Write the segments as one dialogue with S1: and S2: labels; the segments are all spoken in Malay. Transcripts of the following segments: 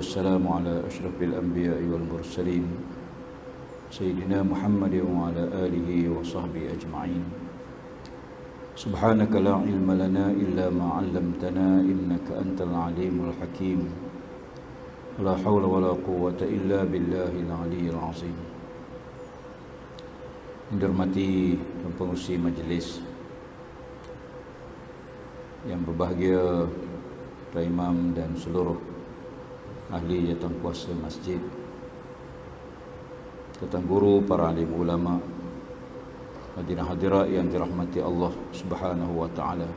S1: والسلام على أشرف الأنبياء والمرسلين سيدنا محمد وعلى آله وصحبه أجمعين. سبحانك لا علم لنا إلا ما علمتنا إنك أنت العليم الحكيم. لا حول ولا قوة إلا بالله العلي العظيم. Yang dihormati pengurusi majlis, yang berbahagia Tuan Imam dan seluruh ahli jawatankuasa masjid, Tuan Guru, para alim ulama, hadirin hadirat yang dirahmati Allah Subhanahu wa taala.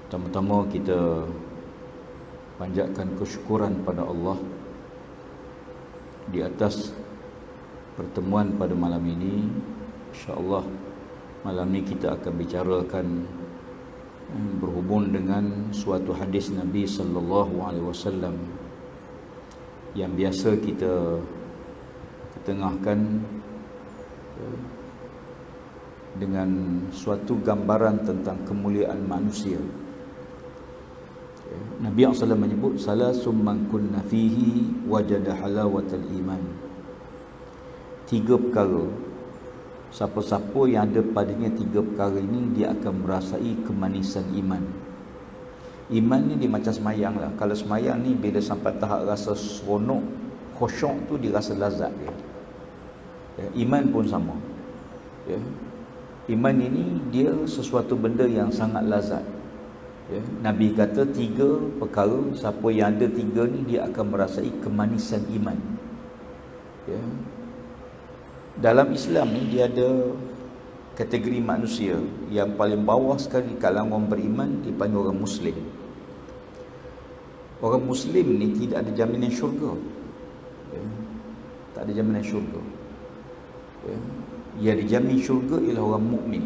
S1: Pertama-tama kita panjatkan kesyukuran pada Allah di atas pertemuan pada malam ini. InsyaAllah malam ini kita akan bicarakan berhubung dengan suatu hadis Nabi sallallahu alaihi wasallam yang biasa kita ketengahkan dengan suatu gambaran tentang kemuliaan manusia. Nabi SAW menyebut salasum man kunna fihi wajada halawatal iman. 3 perkara, siapa-siapa yang ada padanya 3 perkara ini, dia akan merasai kemanisan iman. Iman ni dia macam semayang lah. Kalau semayang ni bila sampai tahap rasa seronok, khusyuk tu dia rasa lazat dia. Iman pun sama. Iman ini dia sesuatu benda yang sangat lazat. Nabi kata 3 perkara, siapa yang ada 3 ni dia akan merasai kemanisan iman. Dalam Islam ni dia ada kategori manusia yang paling bawah sekali di kalangan orang beriman, dipanggil orang Muslim. Orang Muslim ni tidak ada jaminan syurga. Tak ada jaminan syurga. Yang dijamin syurga ialah orang mukmin.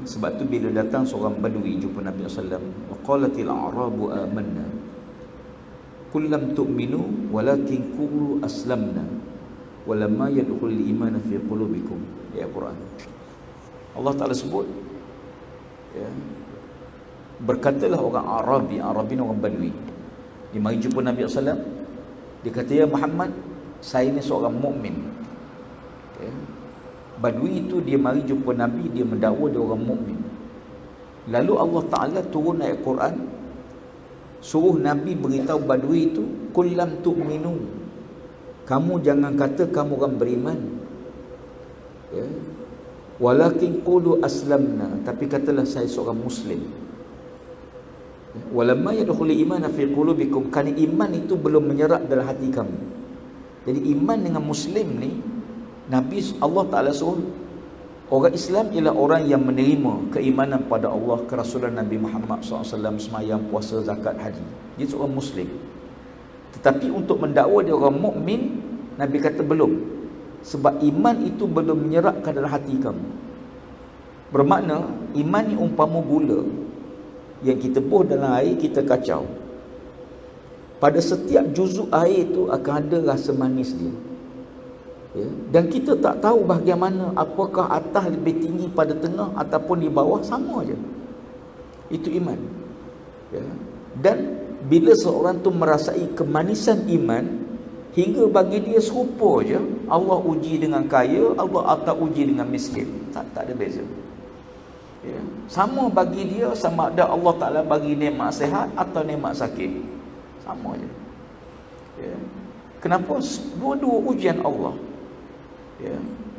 S1: Sebab tu bila datang seorang badui jumpa Nabi SAW, waqalatil a'rabu amanna qul lam tu'minu walakin qulu aslamna walamma yadkhulul iman fi qulubikum. Ya Quran. Allah Taala sebut, berkatalah orang Arabi ni orang badui, dia mari jumpa Nabi SAW, dia kata, ya Muhammad, saya ni seorang mukmin. Badui itu dia mari jumpa Nabi, dia mendakwa dia orang mukmin. Lalu Allah Taala turun ayat Quran, suruh Nabi beritahu badui itu, qul lam tu'minu, kamu jangan kata kamu orang beriman, walakin qulu aslamna, tapi katalah saya seorang muslim. Walamma yadkhulu imana fi qulubikum, kerana iman itu belum menyerap dalam hati kamu. Jadi iman dengan muslim ni, Nabi Allah Ta'ala suruh orang Islam ialah orang yang menerima keimanan pada Allah, kerasulan Nabi Muhammad SAW, semayang, puasa, zakat, haji. Dia seorang muslim. Tetapi untuk mendakwa dia orang mukmin, Nabi kata belum, sebab iman itu belum menyerapkan dalam hati kamu. Bermakna iman ni umpama gula yang kita buh dalam air, kita kacau. Pada setiap juzuk air itu akan ada rasa manis dia. Dan kita tak tahu bagaimana, apakah atas lebih tinggi pada tengah ataupun di bawah, sama aja. Itu iman. Dan bila seorang tu merasai kemanisan iman, hingga bagi dia serupa je, Allah uji dengan kaya, Allah tak uji dengan miskin. Tak ada beza. Sama bagi dia, sama ada Allah Ta'ala bagi nikmat sihat atau nikmat sakit, sama je. Kenapa? Dua-dua ujian Allah.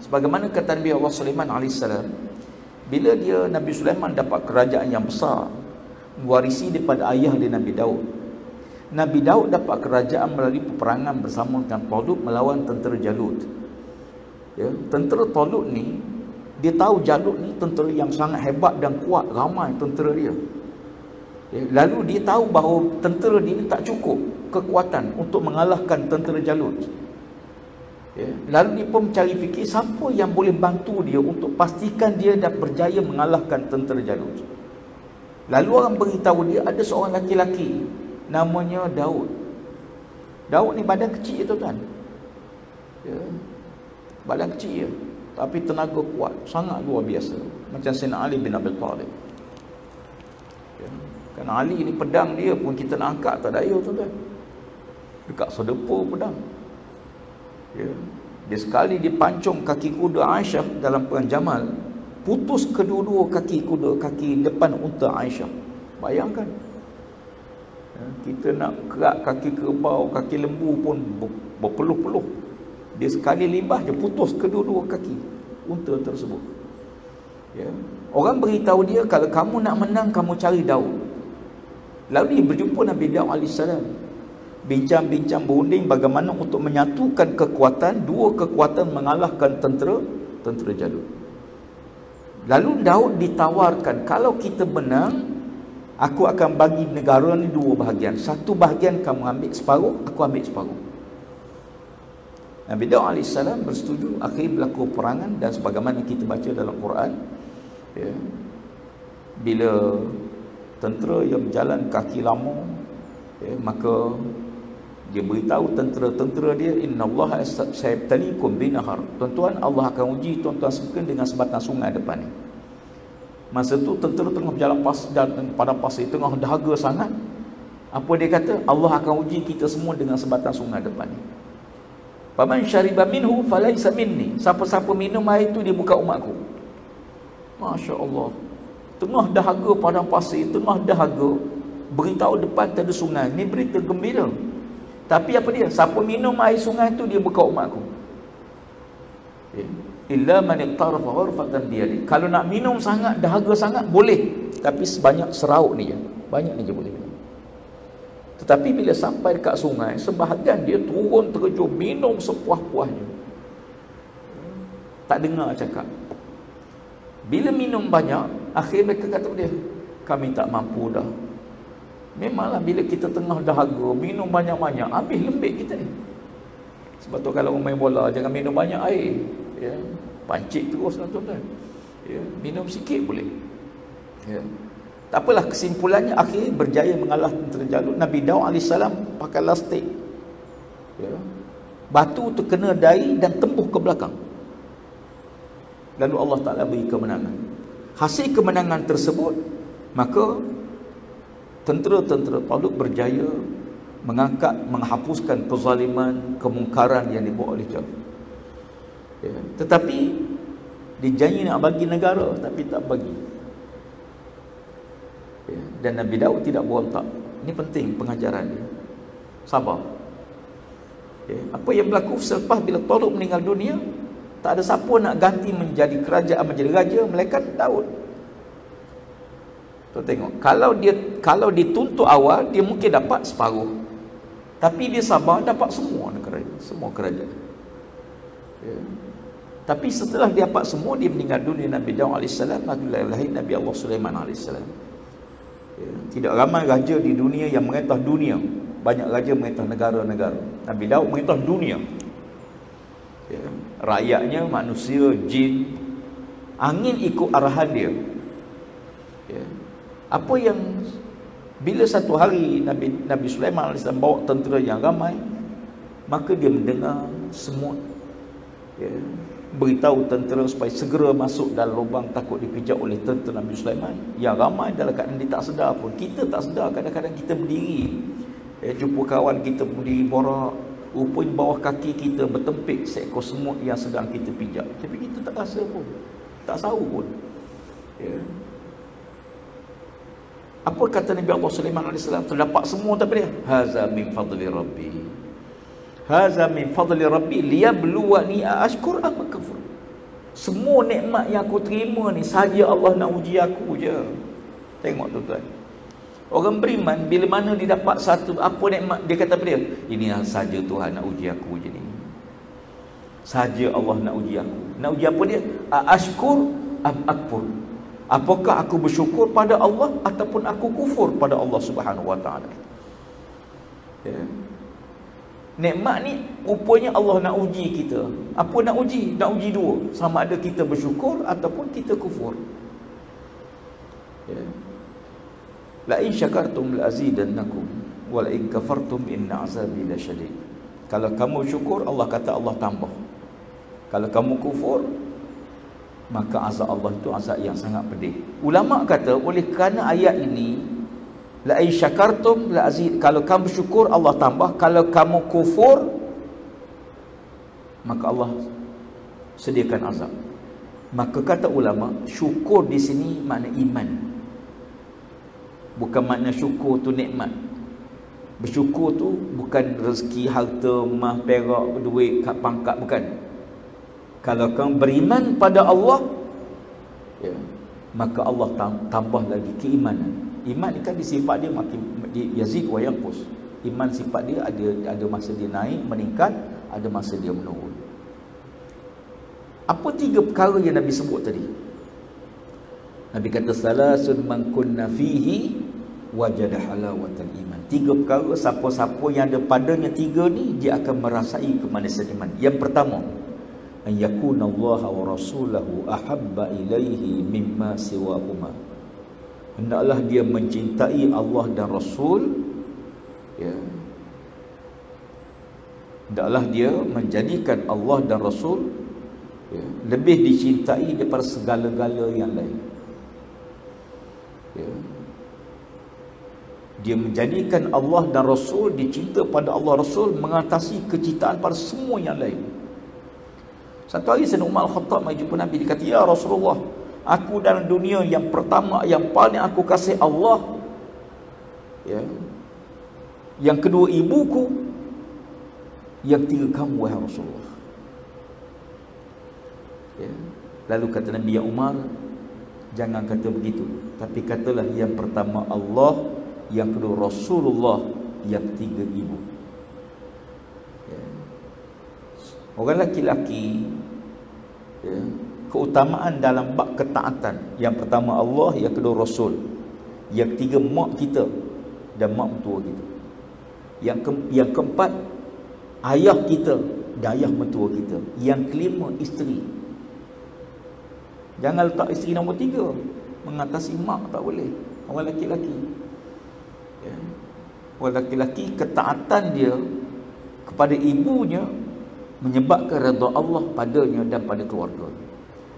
S1: Sebagaimana kata Nabi Allah Sulaiman AS, bila dia Nabi Sulaiman dapat kerajaan yang besar, mewarisi daripada ayah dia Nabi Daud. Nabi Daud dapat kerajaan melalui peperangan bersama dengan Talut melawan tentera Jalut. Tentera Talut ni, dia tahu Jalut ni tentera yang sangat hebat dan kuat, ramai tentera dia. Lalu dia tahu bahawa tentera dia ni tak cukup kekuatan untuk mengalahkan tentera Jalut. Lalu dia pun mencari fikir siapa yang boleh bantu dia untuk pastikan dia dah berjaya mengalahkan tentera Jalut. Lalu orang beritahu dia ada seorang laki-laki namanya Daud. Daud ni badan kecil je tuan. Badan kecil je, tapi tenaga kuat, sangat luar biasa, macam Sayyidina Ali bin Abi Thalib. Kan Ali ni pedang dia pun kita nak angkat tak daya tuan-tuan. Dekat sedepa pedang. Ya. Dia sekali dipancung kaki kuda Aisyah dalam perang Jamal, putus kedua-dua kaki kuda, kaki depan unta Aisyah. Bayangkan. Ya, kita nak kerak kaki kerbau, kaki lembu pun berpeluh-peluh. Dia sekali limbah je putus kedua-dua kaki unta tersebut. Ya. Orang beritahu dia, kalau kamu nak menang, kamu cari Daud. Lalu dia berjumpa Nabi Daud AS. Bincang-bincang berunding bagaimana untuk menyatukan kekuatan, dua kekuatan mengalahkan tentera Jalut. Lalu Daud ditawarkan, kalau kita menang, aku akan bagi negara ni dua bahagian. Satu bahagian kamu ambil separuh, aku ambil separuh. Nabi Daud AS bersetuju. Akhirnya berlaku perangan, dan sebagaimana kita baca dalam Quran, ya, bila tentera yang berjalan kaki lama, ya, maka dia beritahu tentera-tentera dia, innallaha sayabtalikum binahar. Tuan-tuan, Allah akan uji tuan-tuan sekalian dengan sebatang sungai depan ni. Masa tu tentera tengah berjalan padang pasir, tengah dahaga sangat. Apa dia kata? Allah akan uji kita semua dengan sebatang sungai depan ni. Faman syariba minhu falaysa minni. Siapa-siapa minum air itu, dia bukan umatku. Masya Allah. Tengah dahaga padang pasir, tengah dahaga, beritahu depan tak ada sungai. Ni berita gembira. Tapi apa dia? Siapa minum air sungai tu, dia bukan umatku. Illa man iqtarafa ghurfatan biyadi. Kalau nak minum sangat, dahaga sangat, boleh. Tapi sebanyak serauk ni je. Banyak ni je boleh minum. Tetapi bila sampai dekat sungai, sebahagian dia turun terjun, minum sepuas-puasnya. Tak dengar cakap. Bila minum banyak, akhir mereka kata dia, kami tak mampu dah. Memanglah bila kita tengah dahaga, minum banyak-banyak, habis lembik kita ni. Sebab tu kalau main bola, jangan minum banyak air. Ya, pancit terus lah tuan-tuan. Ya, minum sikit boleh. Ya. Tak apalah, kesimpulannya akhir berjaya mengalah tentera Jalut. Nabi Daud AS pakai lastik. Ya. Batu tu kena dahi dan tembus ke belakang. Lalu Allah Ta'ala beri kemenangan. Hasil kemenangan tersebut, maka tentera-tentera Talut berjaya menghapuskan kezaliman, kemungkaran yang dibuat oleh Jalut. Ya. Tetapi dijanji nak bagi negara, tapi tak bagi. Ya. Dan Nabi Daud tidak berontak. Ini penting pengajaran dia. Sabar. Ya. Apa yang berlaku selepas bila Talut meninggal dunia, tak ada siapa nak ganti menjadi kerajaan, menjadi raja, melainkan Daud. Tuan tengok, kalau dituntut awal, dia mungkin dapat separuh. Tapi dia sabar, dapat semua negara, semua kerajaan. Ya. Tapi setelah dia dapat semua, dia meninggal dunia. Nabi Daud AS, lahir Nabi Allah Sulaiman AS. Ya. Tidak ramai raja di dunia yang mengetah dunia. Banyak raja mengetah negara-negara. Nabi Daud mengetah dunia. Ya. Rakyatnya manusia, jin, angin ikut arahan dia. Ya. Apa yang bila satu hari Nabi Sulaiman AS bawa tentera yang ramai, maka dia mendengar semut, ya, beritahu tentera supaya segera masuk dalam lubang, takut dipijak oleh tentera Nabi Sulaiman. Yang ramai dalam keadaan dia tak sedar pun. Kita tak sedar, kadang-kadang kita berdiri, ya, jumpa kawan kita berdiri borak, rupanya bawah kaki kita bertempik seekor semut yang sedang kita pijak. Tapi kita tak rasa pun, tak tahu pun. Ya. Apa kata Nabi Allah Sulaiman AS? Terdapat semua, tapi dia, haza min fadli rabbi, haza min fadli rabbi liyabluwani aashkur am kafur. Semua nikmat yang aku terima ni sahaja Allah nak uji aku je. Tengok tuan-tuan, orang beriman bila mana dia dapat satu apa nikmat, dia kata apa dia? Ini sahaja Tuhan nak uji aku je ni. Sahaja Allah nak uji aku. Nak uji apa dia? Aashkur am akfur. Apakah aku bersyukur pada Allah ataupun aku kufur pada Allah Subhanahu Wa Taala. Ya. Nikmat ni rupanya Allah nak uji kita. Apa nak uji? Nak uji dua, sama ada kita bersyukur ataupun kita kufur. Ya. La in syakartum la azidannakum wa la in kafartum inna azabi lasyadid. Kalau kamu syukur, Allah kata Allah tambah. Kalau kamu kufur, maka azab Allah itu azab yang sangat pedih. Ulama kata oleh kerana ayat ini La in syakartum la azid. Kalau kamu bersyukur, Allah tambah. Kalau kamu kufur, maka Allah sediakan azab. Maka kata ulama, syukur di sini makna iman. Bukan makna syukur tu nikmat. Bersyukur tu bukan rezeki, harta, emas, perak, duit, pangkat, bukan. Kalau kamu beriman pada Allah, ya, maka Allah tambah lagi keimanan. Iman ni kan sifat dia makin yazid wa yanqus. Iman sifat dia ada masa dia naik, meningkat, ada masa dia menurun. Apa 3 perkara yang Nabi sebut tadi? Nabi kata salasun man kunna fihi wajada halawatal iman. 3 perkara, siapa-siapa yang ada padanya 3 ni, dia akan merasai kemanisan iman. Yang pertama, an yakunallaha wa rasulahu ahabba ilaihi mimma siwahuma. Hendaklah dia mencintai Allah dan Rasul, ya. Hendaklah dia menjadikan Allah dan Rasul, ya, lebih dicintai daripada segala-gala yang lain, ya. Dia menjadikan Allah dan Rasul, dicinta pada Allah Rasul, mengatasi kecintaan pada semua yang lain. Satu hari Sayyidina Umar Al-Khattab mai jumpa Nabi, dia kata, ya Rasulullah, aku dalam dunia yang pertama, yang paling aku kasih Allah, ya. Yang kedua ibuku, yang ketiga kamu wahai Rasulullah, ya. Lalu kata Nabi, ya Umar, jangan kata begitu, tapi katalah yang pertama Allah, yang kedua Rasulullah, yang ketiga ibu, ya. Orang laki-laki, ya, keutamaan dalam bab ketaatan, yang pertama Allah, yang kedua Rasul, yang ketiga mak kita dan mak mentua kita, yang keempat ayah kita dan ayah mentua kita, yang kelima isteri. Jangan letak isteri nombor 3, mengatasi mak tak boleh. Orang laki-laki, ya, orang laki-laki ketaatan dia kepada ibunya menyebabkan redha Allah padanya dan pada keluarga.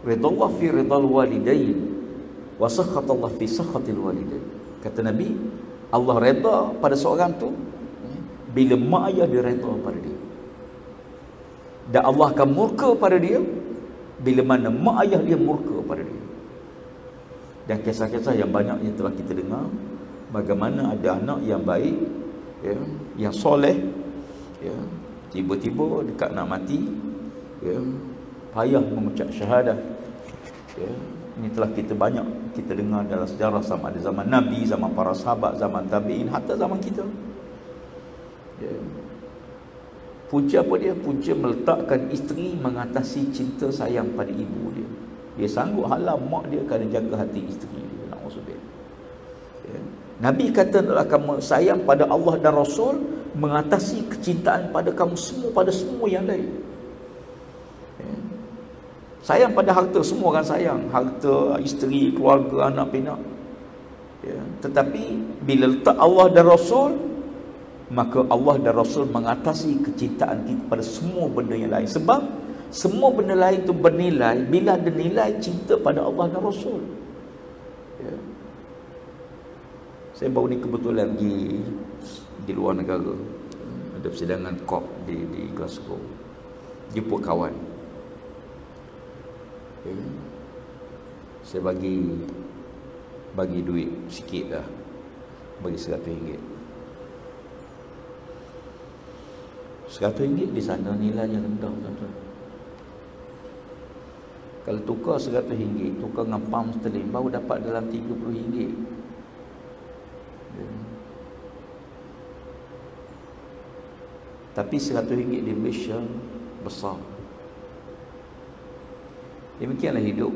S1: Redha Allah fi ridhal walidain wa sakhat Allah fi sakhatil walidain. Kata Nabi, Allah redha pada seorang tu bila mak ayah dia redha pada dia, dan Allah akan murka pada dia bila mana mak ayah dia murka pada dia. Dan kisah-kisah yang banyak yang telah kita dengar, bagaimana ada anak yang baik, ya, yang soleh, ya, tiba-tiba dekat nak mati, ya, payah mengucap syahadah, ya. Ini telah kita banyak kita dengar dalam sejarah, sama ada zaman Nabi, zaman para sahabat, zaman tabi'in, hatta zaman kita, ya. Punca apa dia? Punca meletakkan isteri mengatasi cinta sayang pada ibu dia. Dia sanggup halau mak dia kerana jaga hati isteri dia. Na'udzubillah, ya. Nabi kata, adalah kamu sayang pada Allah dan Rasul, mengatasi kecintaan pada kamu semua, pada semua yang lain, ya. Sayang pada harta, semua orang sayang harta, isteri, keluarga, anak pinak, ya. Tetapi bila letak Allah dan Rasul, maka Allah dan Rasul mengatasi kecintaan kita pada semua benda yang lain. Sebab semua benda lain itu bernilai bila ada nilai cinta pada Allah dan Rasul, ya. Saya baru ni kebetulan pergi di luar negara, ada persidangan COP di Glasgow, jemput kawan, ya. Saya bagi duit sikit lah, bagi RM100. RM100 di sana nilainya rendah, tuan-tuan. Kalau tukar RM100, tukar dengan pound sterling, baru dapat dalam RM30, ya. Tapi RM100 di Malaysia besar. Demikianlah hidup.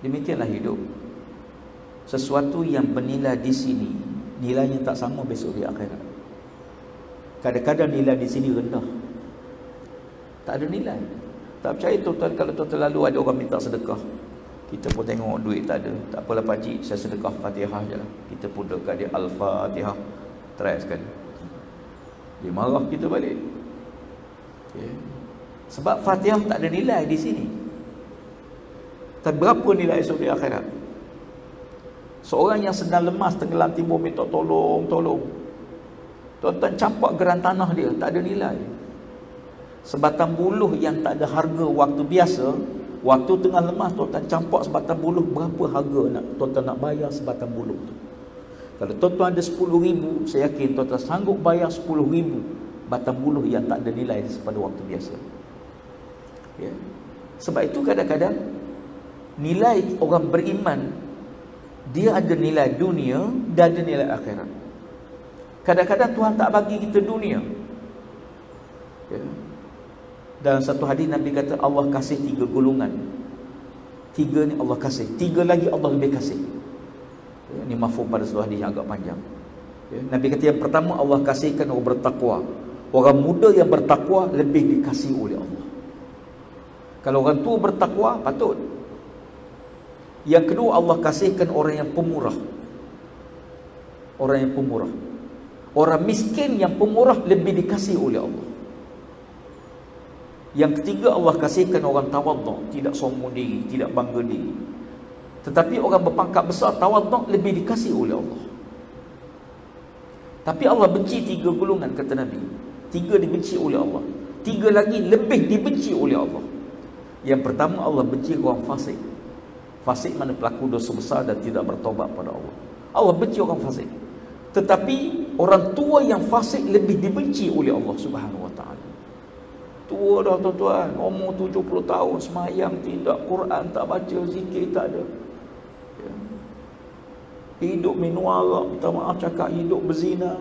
S1: Demikianlah hidup. Sesuatu yang bernilai di sini, nilainya tak sama besok di akhirat. Kadang-kadang nilai di sini rendah, tak ada nilai. Tak percaya tuan-tuan, kalau tuan-tuan lalu ada orang minta sedekah, kita pun tengok duit tak ada, tak apalah pakcik, saya sedekah Fatihah je lah. Kita pun dekat dia Al-Fatihah, try sekali, dia marah kita balik, okay. Sebab Fatihah tak ada nilai di sini. Tak berapa nilai esok di akhirat. Seorang yang sedang lemas, tenggelam timbul, minta tolong. Tuan-tuan campak geran tanah dia, tak ada nilai. Sebatang buluh yang tak ada harga waktu biasa, waktu tengah lemas tuan-tuan campak sebatang buluh, berapa harga tuan-tuan nak bayar sebatang buluh tu? Kalau tuan-tuan ada 10,000, saya yakin tuan-tuan sanggup bayar 10,000 batang buluh yang tak ada nilai pada waktu biasa. Ya. Sebab itu kadang-kadang nilai orang beriman, dia ada nilai dunia dan ada nilai akhirat. Kadang-kadang Tuhan tak bagi kita dunia. Ya. Dalam satu hadis Nabi kata Allah kasih 3 golongan. 3 ni Allah kasih, 3 lagi Allah lebih kasih. Ya, ini mafhum pada satu hadis yang agak panjang. Ya, Nabi kata yang pertama Allah kasihkan orang bertakwa. Orang muda yang bertakwa lebih dikasihi oleh Allah. Kalau orang tua bertakwa, patut. Yang kedua Allah kasihkan orang yang pemurah. Orang yang pemurah. Orang miskin yang pemurah lebih dikasihi oleh Allah. Yang ketiga Allah kasihkan orang tawaduk, tidak sombong diri, tidak bangga diri. Tetapi orang berpangkat besar tawaduk lebih dikasihi oleh Allah. Tapi Allah benci 3 golongan, kata Nabi. 3 dibenci oleh Allah, 3 lagi lebih dibenci oleh Allah. Yang pertama Allah benci orang fasik. Fasik mana pelaku dosa besar dan tidak bertobat pada Allah. Allah benci orang fasik. Tetapi orang tua yang fasik lebih dibenci oleh Allah Subhanahu wa taala. Tua dah tuan-tuan, umur 70 tahun, semayang tidak, Quran tak baca, zikir tak ada. Ya. Hidup minum arak, minta maaf cakap, hidup berzina.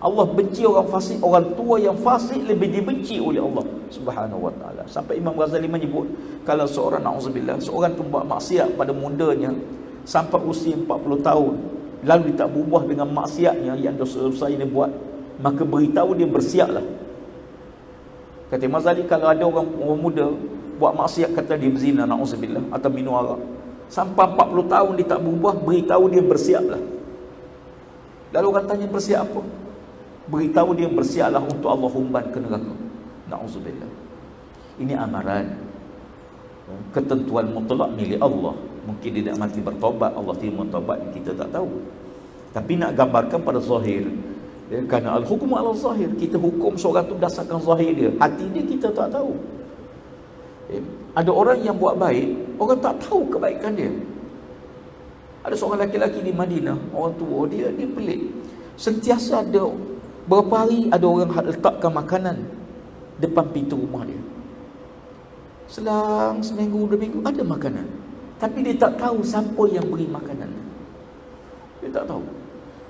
S1: Allah benci orang fasik. Orang tua yang fasik lebih dibenci oleh Allah Subhanahu wa taala. Sampai Imam Ghazali menyebut, kalau seorang, na'udzubillah, seorang tu buat maksiat pada mudanya sampai usia 40 tahun, lalu dia tak berubah dengan maksiatnya yang dosa-dosa ini buat, maka beritahu dia bersiaplah. Kata Imam Ghazali, kalau ada orang muda buat maksiat, kata dia berzina, na'udzubillah, atau minum arak, sampai 40 tahun dia tak berubah, beritahu dia bersiaplah. Lalu orang tanya, bersiap apa? Beritahu dia bersiaplah untuk Allah humban ke neraka. Na'udzubillah. Ini amaran, ketentuan mutlak milik Allah. Mungkin dia nak mati bertobat, Allah terima taubat, kita tak tahu. Tapi nak gambarkan pada zahir, ya, kerana al-hukmu ala zahir, kita hukum seorang tu berdasarkan zahir dia, hati dia kita tak tahu. Ya, ada orang yang buat baik, orang tak tahu kebaikan dia. Ada seorang lelaki di Madinah, orang tua dia pelik. Sentiasa ada, berapa hari ada orang letakkan makanan depan pintu rumah dia. Selang seminggu, 2 minggu ada makanan, tapi dia tak tahu siapa yang beri makanan. Dia tak tahu.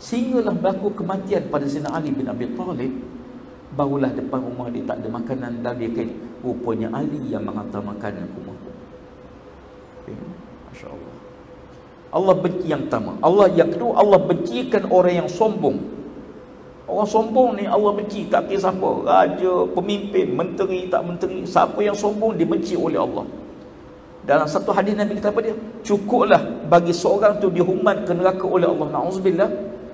S1: Sehinggalah berlaku kematian pada Sayyidina Ali bin Abi Talib, barulah depan rumah dia tak ada makanan, dan dia kata, rupanya Ali yang menghantar makanan ke rumah. Okay. Masya Allah. Allah benci yang pertama. Allah yang kedua, Allah bencikan orang yang sombong. Orang sombong ni Allah benci, tak kira siapa, raja, pemimpin, menteri, tak menteri, siapa yang sombong dibenci oleh Allah. Dalam satu hadis Nabi kata apa dia? Cukuplah bagi seorang tu dihuman ke neraka oleh Allah, na'udzubillah,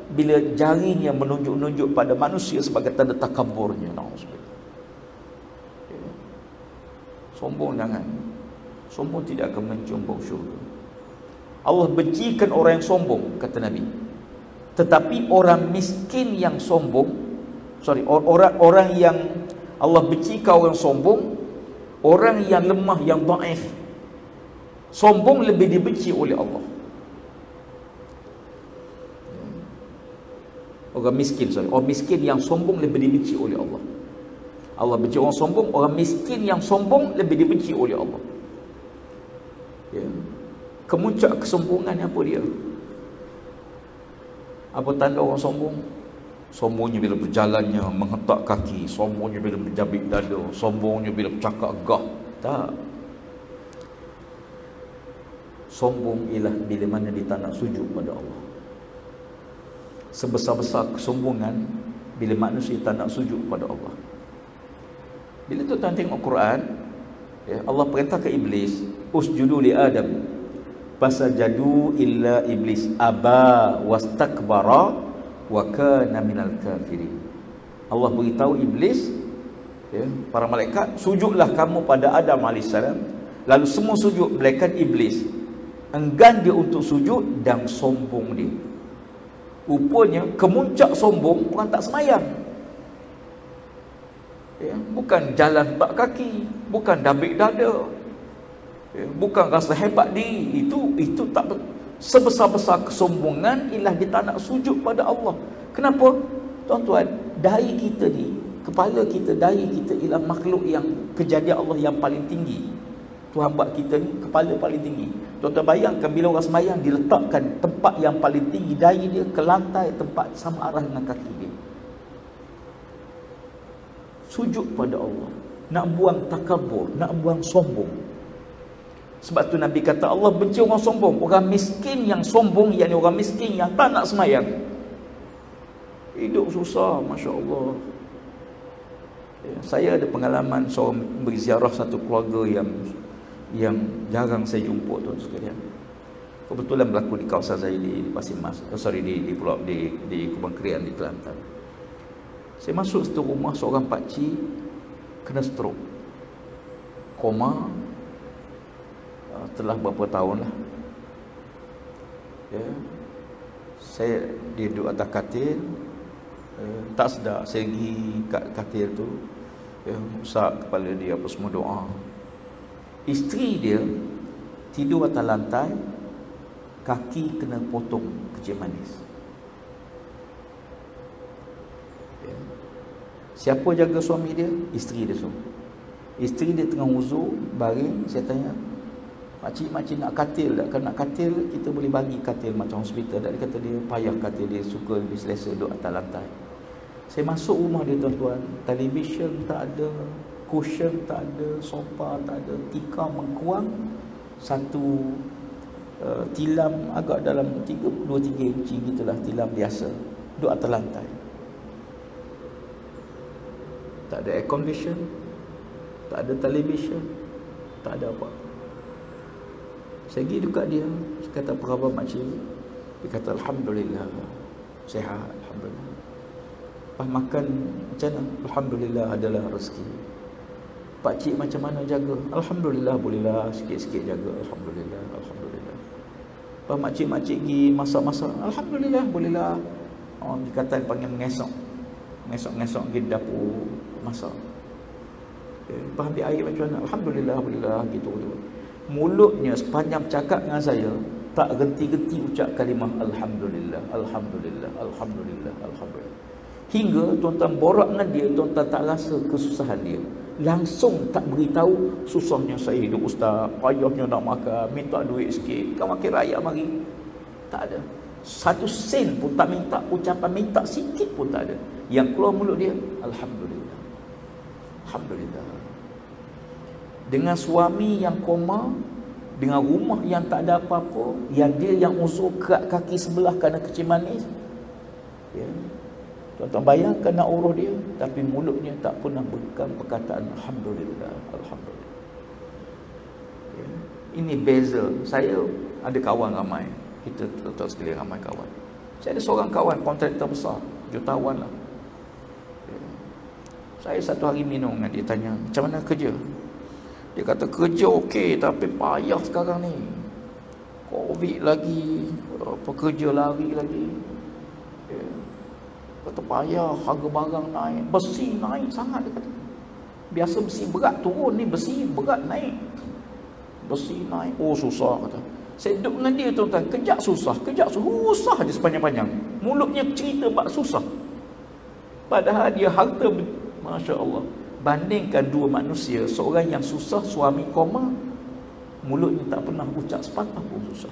S1: bila jarinya menunjuk-nunjuk pada manusia sebagai tanda takaburnya, na'udzubillah. Sombong jangan. Sombong tidak akan mencium bau syurga. Allah bencikan orang yang sombong, kata Nabi. Tetapi orang miskin yang sombong, orang yang Allah bencikan orang sombong, orang yang lemah, yang dhaif, sombong lebih dibenci oleh Allah. Orang miskin, orang miskin yang sombong lebih dibenci oleh Allah. Allah benci orang sombong, orang miskin yang sombong lebih dibenci oleh Allah. Ya. Kemuncak kesombongan apa dia? Apa tanda orang sombong? Sombongnya bila berjalannya menghentak kaki, sombongnya bila menjabik dada, sombongnya bila bercakap gah. Tak. Sombong ialah bila mana dia tak nak sujud pada Allah. Sebesar-besar kesombongan bila manusia tak nak sujud pada Allah. Bila tu tuan tengok Quran, ya, Allah perintah ke iblis, usjudu li Adam, fasajadu illa iblis aba wastakbara wa kana minal kafirin. Allah beritahu iblis, ya, para malaikat, sujudlah kamu pada Adam AS. Lalu semua sujud melainkan iblis. enggan dia untuk sujud dan sombong dia. Rupanya kemuncak sombong bukan tak semayang, ya, bukan jalan bak kaki, bukan dabik dada, ya, bukan rasa hebat diri. Itu tak sebesar-besar kesombongan ialah dia tak nak sujud pada Allah. Kenapa? Tuan-tuan, dahi kita ni, kepala kita, dahi kita ialah makhluk yang kejadian Allah yang paling tinggi. Tuhan buat kita ni kepala paling tinggi. Tuan-tuan bayangkan bila orang sembahyang, diletakkan tempat yang paling tinggi dahi dia ke lantai, tempat sama arah dengan kaki dia. Sujud pada Allah, nak buang takabur, nak buang sombong. Sebab tu Nabi kata Allah benci orang sombong. Orang miskin yang sombong, yakni orang miskin yang tak nak sembahyang. Hidup susah, Masya Allah. Ya, saya ada pengalaman seorang berziarah satu keluarga yang jarang saya jumpa, tuan sekalian. Kebetulan berlaku di kawasan saya di Pasir Mas, di Pulau di Kubang Krian di Kelantan. Saya masuk satu rumah, seorang pakcik kena stroke, koma, telah berapa tahun lah. Ya, dia duduk atas katil, tak sedar saya pergi kat katil tu, ya, usap kepala dia apa semua, doa. Isteri dia tidur atas lantai, kaki kena potong kecil manis. Ya. Siapa jaga suami dia? Isteri dia semua. Isteri dia tengah uzur, baring. Saya tanya, makcik nak katil tak? Kalau nak katil, kita boleh bagi katil macam hospital tak? Dia kata dia payah katil, dia suka lebih selesa duduk atas lantai. Saya masuk rumah dia, tuan-tuan, televisyen tak ada, cushion tak ada, sofa tak ada, tikar mengkuang, satu tilam agak dalam 2-3 inci gitulah, tilam biasa, duduk atas lantai. Tak ada air condition, tak ada televisyen, tak ada apa. Saya pergi dekat dia, saya kata, apa khabar makcik? Dia kata, Alhamdulillah, sihat, Alhamdulillah. Lepas makan macam mana? Alhamdulillah, adalah rezeki. Pakcik macam mana jaga? Alhamdulillah, bolehlah sikit-sikit jaga. Alhamdulillah, Alhamdulillah. Lepas makcik-makcik pergi masak-masak, Alhamdulillah, bolehlah. Dikata panggil mengesok. Ngesok-ngesok pergi dapur masak. Lepas ambil air macam mana? Alhamdulillah, bolehlah, gitu. Mulutnya sepanjang cakap dengan saya, tak genti-genti ucap kalimah Alhamdulillah, Alhamdulillah, Alhamdulillah, Alhamdulillah. Hingga tuan-tuan borak dengan dia, tuan-tuan tak rasa kesusahan dia. Langsung tak beritahu, susahnya saya hidup ustaz, payahnya nak makan, minta duit sikit, kau makin raya mari. Tak ada. Satu sen pun tak minta, ucapan minta sikit pun tak ada. Yang keluar mulut dia, Alhamdulillah, Alhamdulillah. Dengan suami yang koma, dengan rumah yang tak ada apa-apa, yang dia yang uzur kerat kaki sebelah kerana kecil manis, ya. Tuan-tuan bayangkan nak urus dia, tapi mulutnya tak pernah bukan perkataan Alhamdulillah, Alhamdulillah. Ya. Ini beza. Saya ada kawan ramai, kita tuan-tuan sekalian ramai kawan. Saya ada seorang kawan kontraktor besar, jutawan lah. Ya. Saya satu hari minum dengan dia, tanya, macam mana kerja? Dia kata, kerja okey, tapi payah sekarang ni. Covid lagi, pekerja lari lagi. Ya. Kata payah, harga barang naik, besi naik sangat, dia kata. Biasa besi berat turun, ni besi berat naik. Besi naik, oh susah, kata. Saya duduk dengan dia, tuan-tuan, kejap susah je sepanjang-panjang. Mulutnya cerita bab susah. Padahal dia harta, Masya Allah. Bandingkan dua manusia, seorang yang susah, suami koma, mulutnya tak pernah ucap sepatah pun susah.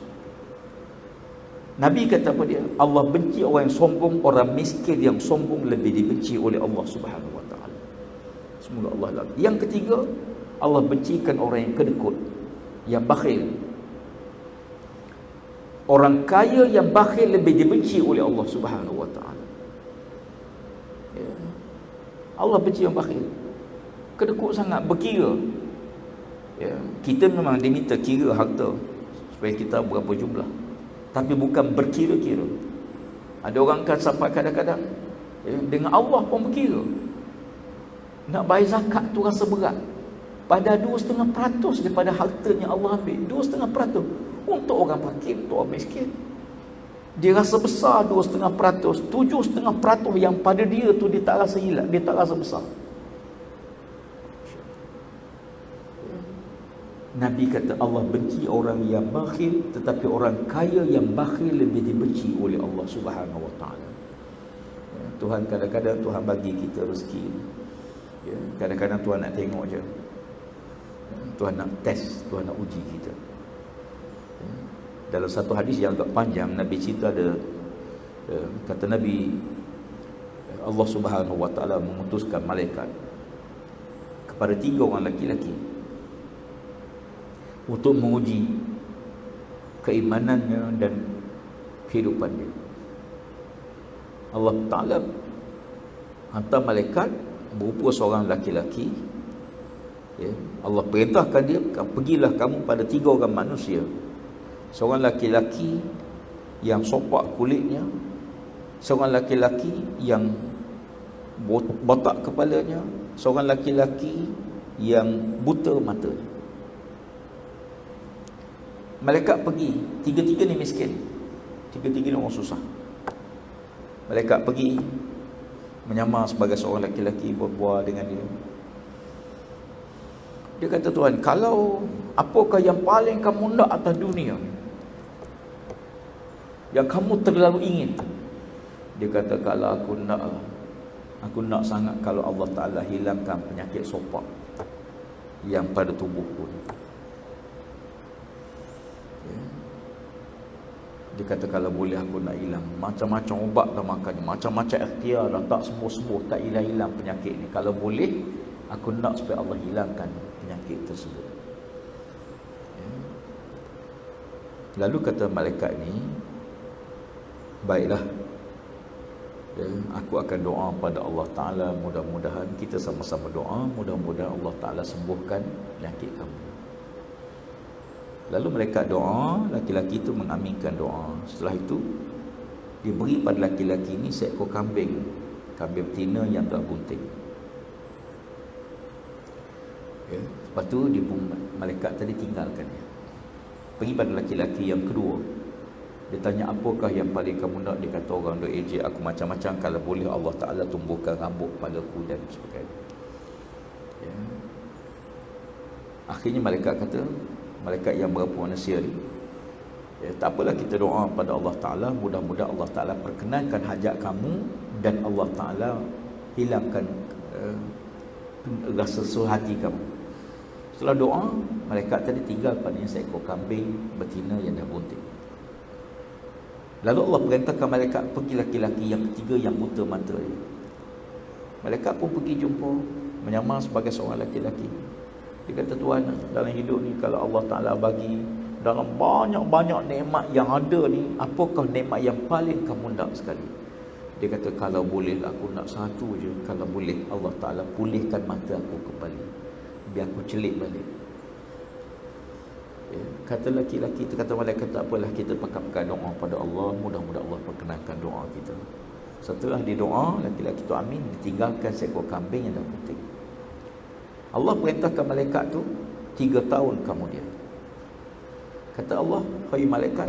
S1: Nabi kata apa dia? Allah benci orang yang sombong, orang miskin yang sombong lebih dibenci oleh Allah Subhanahu wa taala. Semoga Allah lakukan. Yang ketiga, Allah bencikan orang yang kedekut, yang bakhil. Orang kaya yang bakhil lebih dibenci oleh Allah Subhanahu wa taala. Ya. Allah benci yang bakhil. Kedekut sangat, berkira. Ya, kita memang diminta kira harta supaya kita berapa jumlah, tapi bukan berkira-kira. Ada orang kan sampai kadang-kadang, ya, dengan Allah pun berkira. Nak bayar zakat tu rasa berat. Pada 2,5% daripada hartanya Allah ambil, 2,5%. untuk orang fakir, untuk orang miskin. Dia rasa besar 2,5%, 7,5% yang pada dia tu dia tak rasa hilang, dia tak rasa besar. Nabi kata Allah benci orang yang bakhil, tetapi orang kaya yang bakhil lebih dibenci oleh Allah Subhanahu Wa Taala. Tuhan kadang-kadang Tuhan bagi kita rezeki. Kadang-kadang Tuhan nak tengok je. Tuhan nak test, Tuhan nak uji kita. Dalam satu hadis yang agak panjang, Nabi cerita ada, kata Nabi, Allah Subhanahu Wa Taala mengutuskan malaikat kepada 3 orang lelaki untuk menguji keimanannya dan kehidupannya. Allah Ta'ala hantar malaikat berupa seorang lelaki. Allah perintahkan dia, pergilah kamu pada 3 orang manusia. Seorang lelaki yang sopak kulitnya, seorang lelaki yang botak kepalanya, seorang lelaki yang buta matanya. Malaikat pergi, 3-3 ni miskin, 3-3 ni orang susah. Malaikat pergi menyamar sebagai seorang lelaki, berbual dengan dia. Dia kata, Tuhan, kalau apakah yang paling kamu nak atas dunia, yang kamu terlalu ingin? Dia kata, kalau aku nak sangat kalau Allah Ta'ala hilangkan penyakit sopak yang pada tubuhku. Dia kata, kalau boleh aku nak hilang. Macam-macam ubat dah makan, macam-macam ikhtiar dah, tak sembuh-sembuh, tak hilang-hilang penyakit ni. Kalau boleh, aku nak supaya Allah hilangkan penyakit tersebut. Lalu kata malaikat ni, baiklah, aku akan doa pada Allah Ta'ala, mudah-mudahan kita sama-sama doa, mudah-mudahan Allah Ta'ala sembuhkan penyakit kamu. Lalu malaikat doa, laki-laki itu mengaminkan doa. Setelah itu diberi pada laki-laki ini seekor kambing betina yang telah bunting. Lepas tu malaikat tadi tinggalkan dia, pergi pada laki-laki yang kedua. Dia tanya, apakah yang paling kamu nak? Dia kata, orang duk ejek aku macam-macam, kalau boleh Allah Ta'ala tumbuhkan rambut padaku dan sebagainya. Akhirnya malaikat yang berapa manusia ni, tak apalah, kita doa pada Allah Ta'ala, mudah-mudahan Allah Ta'ala perkenankan hajat kamu dan Allah Ta'ala hilangkan rasa susah hati kamu. Setelah doa, malaikat tadi tinggal padanya seekor kambing betina yang dah bunting. Lalu Allah perintahkan malaikat pergi laki-laki yang ketiga yang buta mata dia. Malaikat pun pergi jumpa, menyamar sebagai seorang laki-laki. Dia kata, Tuhan, dalam hidup ni kalau Allah Ta'ala bagi, dalam banyak-banyak nikmat yang ada ni, apakah nikmat yang paling kamu nak sekali? Dia kata, kalau boleh aku nak satu je. Kalau boleh Allah Ta'ala pulihkan mata aku kembali, biar aku celik balik. Kata laki-laki itu, kata malaikat, tak apalah, kita pakaikan doa pada Allah, mudah-mudahan Allah perkenankan doa kita. Setelah didoa, laki-laki itu amin, ditinggalkan seekor kambing yang dah putih. Allah perintahkan malaikat tu 3 tahun kemudian. Kata Allah, hai malaikat,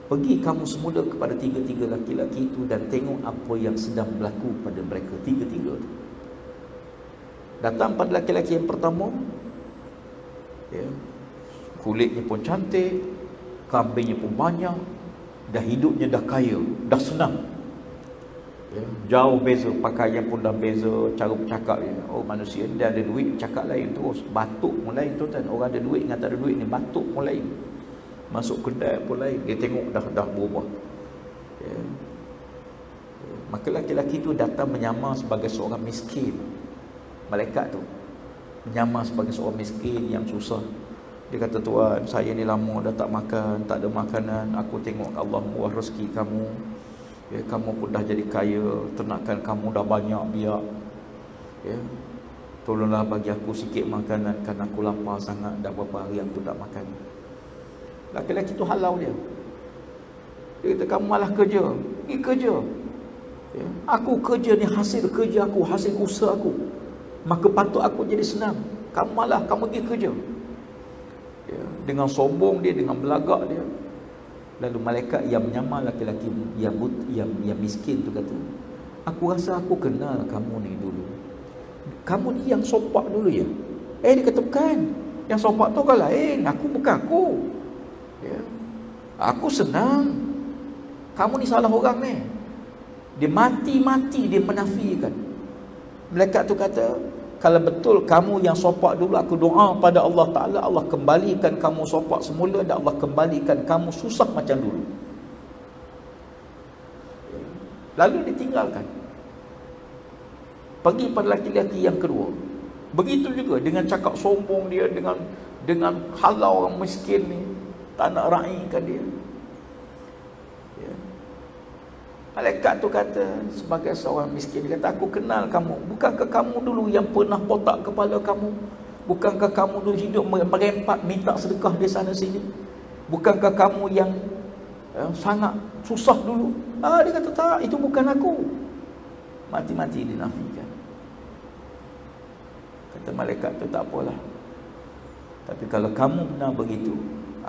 S1: pergi kamu semula kepada 3 laki-laki itu dan tengok apa yang sedang berlaku pada mereka 3 tu. Datang pada laki-laki yang pertama, kulitnya pun cantik, kambingnya pun banyak, dah hidupnya dah kaya, dah senang. Jauh beza, pakaian pun dah beza, cara bercakap dia. Oh, manusia dia ada duit, cakap lain terus. Batuk pun lain tu kan. Orang ada duit dengan tak ada duit ni, batuk pun lain. Masuk kedai pun lain. Dia tengok dah berubah. Maka laki-laki tu datang menyamar sebagai seorang miskin. Malaikat tu menyamar sebagai seorang miskin yang susah. Dia kata, Tuhan, saya ni lama dah tak makan, tak ada makanan. Aku tengok Allah murah rezeki kamu. Kamu pun dah jadi kaya, ternakan kamu dah banyak biak. Tolonglah bagi aku sikit makanan, kerana aku lapar sangat, dah berapa hari aku tak makan. Laki-laki tu halau dia. Dia kata, kamu malah kerja. Pergi kerja. Aku kerja ni hasil kerja aku, hasil usaha aku. Maka patut aku jadi senang. Kamu malah, kamu pergi kerja. dengan sombong dia, dengan belagak dia. Lalu malaikat yang menyamar laki-laki yang miskin tu kata, aku rasa aku kenal kamu ni dulu. Kamu ni yang sopak dulu ya? Dia kata bukan. Yang sopak tu kan lain. Aku bukan aku. Ya. Aku senang. Kamu ni salah orang ni. Dia mati-mati dia menafikan. Malaikat tu kata, kalau betul kamu yang sopak dulu, aku doa pada Allah Ta'ala, Allah kembalikan kamu sopak semula dan Allah kembalikan kamu susah macam dulu. Lalu ditinggalkan. Pergi pada laki-laki yang kedua. Begitu juga dengan cakap sombong dia, dengan halau orang miskin ni, tak nak raikan dia. Ya. Malaikat tu kata sebagai seorang miskin, dia kata, aku kenal kamu. Bukankah kamu dulu yang pernah botak kepala kamu? Bukankah kamu dulu hidup merempat minta sedekah di sana sini? Bukankah kamu yang sangat susah dulu? Dia kata tak, itu bukan aku. Mati-mati dinafikan. Kata malaikat tu, tak apalah. Tapi kalau kamu benar begitu,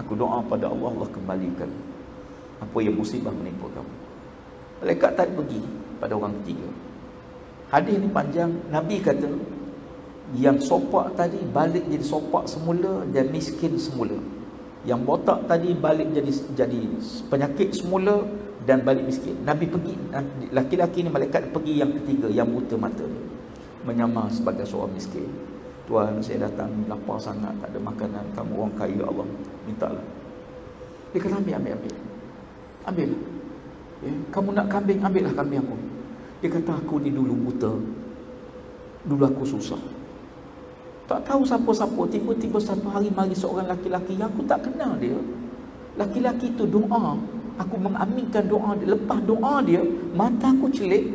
S1: aku doa pada Allah, Allah kembalikan apa yang musibah menimpa kamu. Malaikat tadi pergi pada orang ketiga. Hadis ni panjang. Nabi kata, yang sopak tadi balik jadi sopak semula dan miskin semula. Yang botak tadi balik jadi penyakit semula dan balik miskin. Nabi pergi, laki-laki ni malaikat pergi yang ketiga, yang buta mata, menyamar sebagai seorang miskin. Tuan, saya datang lapar sangat, tak ada makanan, kamu orang kaya Allah, mintalah. Dia kata ambil. Ya, kamu nak kambing, ambillah kambing aku. Dia kata, aku ni dulu buta, dulu aku susah, tak tahu siapa-siapa. Tiba-tiba satu hari mari seorang laki-laki yang aku tak kenal dia. Laki-laki tu doa, aku mengaminkan doa dia. Lepas doa dia, mata aku celik,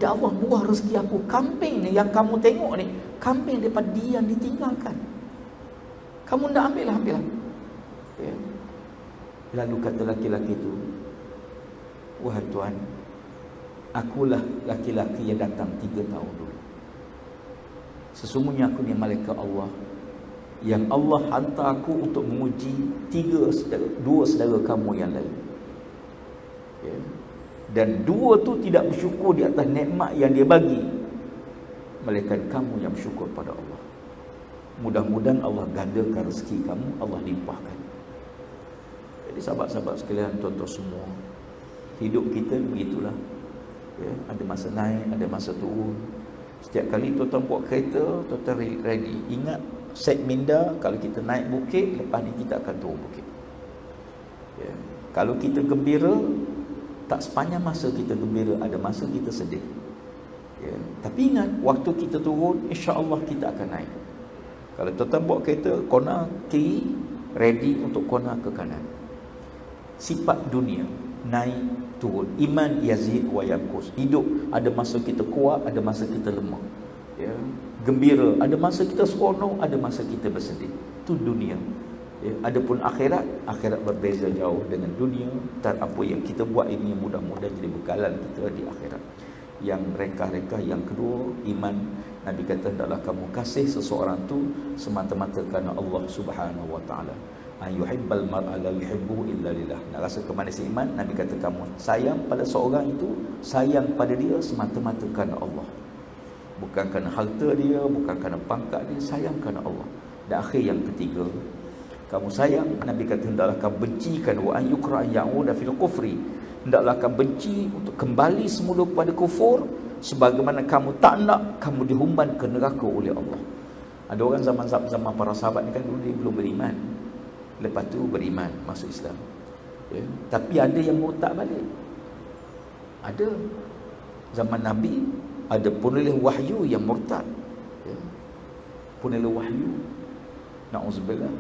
S1: dan Allah murah rezeki aku. Kambing ni yang kamu tengok ni, kambing daripada dia yang ditinggalkan. Kamu nak ambillah. Ya. Lalu kata laki-laki tu, wahai Tuan, akulah laki-laki yang datang 3 tahun dulu. Sesungguhnya aku ni malaikat Allah, yang Allah hantar aku untuk menguji 2 saudara kamu yang lain. Ya. Dan 2 tu tidak bersyukur di atas nikmat yang dia bagi, melainkan kamu yang bersyukur pada Allah. Mudah-mudahan Allah gandakan rezeki kamu, Allah limpahkan. Jadi sahabat-sahabat sekalian, tuan-tuan semua, hidup kita begitulah. Ya, ada masa naik, ada masa turun. Setiap kali tuan-tuan buat kereta, tuan-tuan ready. Ingat set minda, kalau kita naik bukit, lepas ni kita akan turun bukit. Ya. Kalau kita gembira, tak sepanjang masa kita gembira, ada masa kita sedih. Ya. Tapi ingat, waktu kita turun, insya-Allah kita akan naik. Kalau tuan-tuan buat kereta, kona kiri, ready untuk kona ke kanan. Sifat dunia, naik turun. Iman yazid wa yanqus. Hidup ada masa kita kuat, ada masa kita lemah. Ya. Gembira, ada masa kita seronok, ada masa kita bersedih. Itu dunia. Ya. Adapun akhirat berbeza jauh dengan dunia. Dan apa yang kita buat ini mudah-mudahan jadi bekalan kita di akhirat. Yang reka-reka yang kedua, iman. Nabi kata, hendaklah kamu kasih seseorang tu semata-mata kerana Allah Subhanahu wa taala. Yuhibbal mar'a la yuhibbu illa lillah. Nak rasa kemanis iman, Nabi kata kamu sayang pada seorang itu, sayang pada dia semata-mata kerana Allah. Bukan kerana harta dia, bukan kerana pangkat dia, sayang kerana Allah. Dan akhir yang ketiga, kamu sayang, Nabi kata hendaklah kamu bencikan wa an yukra ya'uda fil kufri. Hendaklah kamu benci untuk kembali semula kepada kufur, sebagaimana kamu tak nak kamu dihumban ke neraka oleh Allah. Ada orang zaman para sahabat ni kan dulu dia belum beriman. Lepas tu beriman, masuk Islam. Ya. Tapi ada yang murtad balik. Ada. Zaman Nabi, ada penulis wahyu yang murtad. Ya. Penulis wahyu. Na'udzubillah.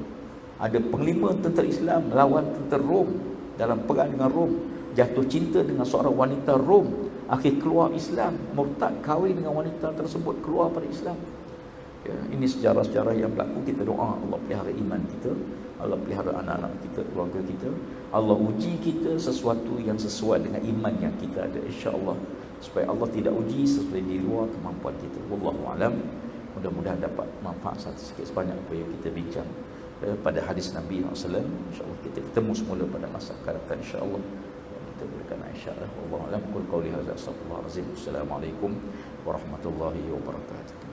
S1: Ada panglima tentera Islam melawan tentera Rom dalam perang dengan Rom. Jatuh cinta dengan seorang wanita Rom. Akhir keluar Islam. Murtad, kahwin dengan wanita tersebut, keluar pada Islam. Ya. Ini sejarah-sejarah yang berlaku. Kita doa Allah pelihara iman kita, Allah pelihara anak-anak kita, keluarga kita. Allah uji kita sesuatu yang sesuai dengan iman yang kita ada, insya-Allah, supaya Allah tidak uji sesuai di luar kemampuan kita. Wallahu alam. Mudah-mudahan dapat manfaat sikit sebanyak apa yang kita bincang. pada hadis Nabi SAW. InsyaAllah kita bertemu semula pada masa akan datang, insyaAllah. Kita berikan insyaAllah. Wallahualam. Qul qawli hadza, astaghfirullahalazim. Assalamualaikum warahmatullahi wabarakatuh.